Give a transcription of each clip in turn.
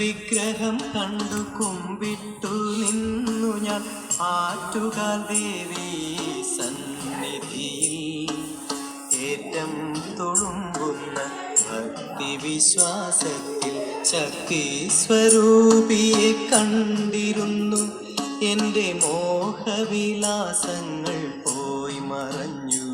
വിഗ്രഹം കണ്ടു കുമ്പിട്ടു നിന്നു ഞാൻ ആറ്റുകാൽ ദേവി സന്നിധിയിൽ. ഏറ്റം തൊഴുമ്പുന്ന ഭക്തി വിശ്വാസത്തിൽ ശക്തി സ്വരൂപിയെ കണ്ടിരുന്നു. എൻ്റെ മോഹവിലാസങ്ങൾ പോയി മറഞ്ഞു.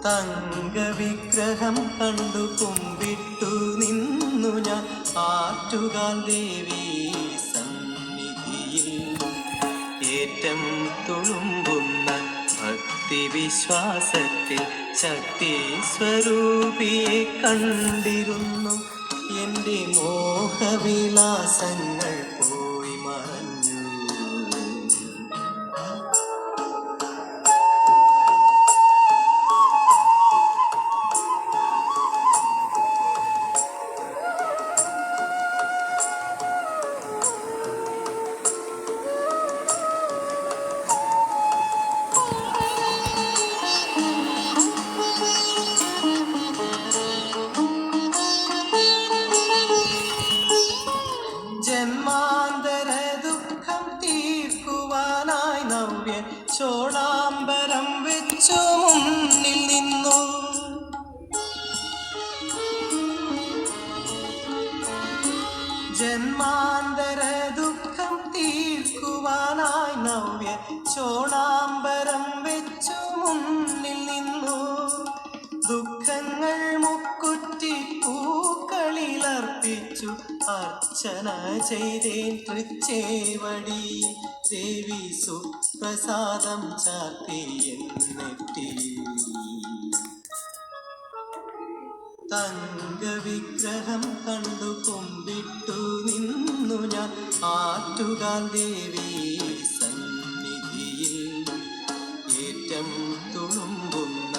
തങ്കവിഗ്രഹം കണ്ടു കുമ്പിട്ടു നിന്നു ഞാൻ ആറ്റുകാൽ ദേവി സന്നിധിയിൽ. ഏറ്റം തുളുമ്പുന്ന ഭക്തി വിശ്വാസത്തിൽ ശക്തി സ്വരൂപിയെ കണ്ടിരുന്നു. എൻ്റെ മോഹവിലാസങ്ങൾ പോയി മറഞ്ഞു. ജന്മാന്തര ദുഃഖം തീർക്കുവാനായി നവ്യ ചോളാംബരം വെച്ചു മുന്നിൽ നിന്നു. ജന്മാന്തര ദുഃഖം തീർക്കുവാനായി നവ്യ ചോളാംബരം വെച്ചു മുന്നിൽ നിന്നു. ദുഃഖങ്ങൾ മുക്കുറ്റി പൂക്കളിലർപ്പിച്ചു അർച്ചന ചെയ്തേൻ തൃച്ചേവടി. ദേവി സുപ്രസാദം ചാർത്തി എന്നെത്തി. തങ്കവിഗ്രഹം കണ്ടു കുമ്പിട്ടു നിന്നു ഞാൻ ആറ്റുകാൽ ദേവി സന്നിധിയിൽ. ഏറ്റം തുളുമ്പുന്ന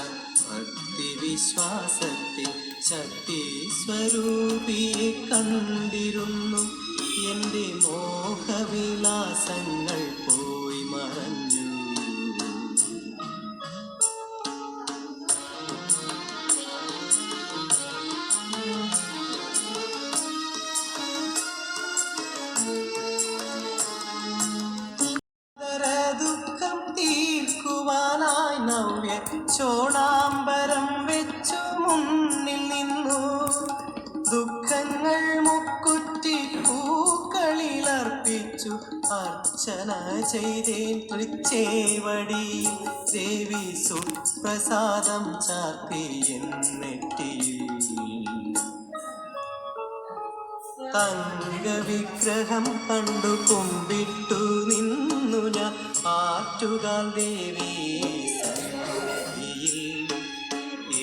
ഭക്തി വിശ്വാസത്തിൽ ശക്തി സ്വരൂപിയെ കണ്ടിരുന്നു. എൻ്റെ മോഹവിലാസങ്ങൾ പോയി മറഞ്ഞു. ദുഃഖം തീർക്കുവാനായി നവ്യ ചോളാംബരം വെച്ചു മുന്നിൽ നിന്നു. ദുഃഖങ്ങൾ മുക്കുറ്റി പൂക്കളിലർപ്പിച്ചു അർച്ചന ചെയ്തേൻ തൃച്ചേവടി. ദേവി സുപ്രസാദം ചാർത്തി എന്നെത്തി. തങ്കവിഗ്രഹം കണ്ടു കുമ്പിട്ടു നിന്നു ഞാൻ ആറ്റുകാൽ ദേവി സന്നിധിയിൽ.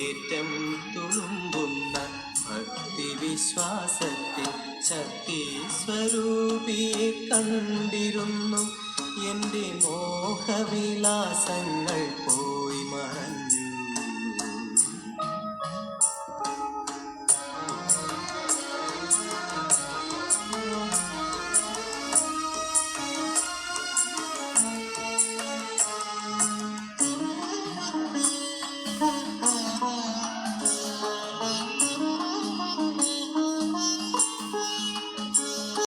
ഏറ്റം തുളുമ്പുന്ന ഭക്തി വിശ്വാസത്തിൽ ശക്തി സ്വരൂപിയെ കണ്ടിരുന്നു. എൻ്റെ മോഹവിലാസങ്ങൾ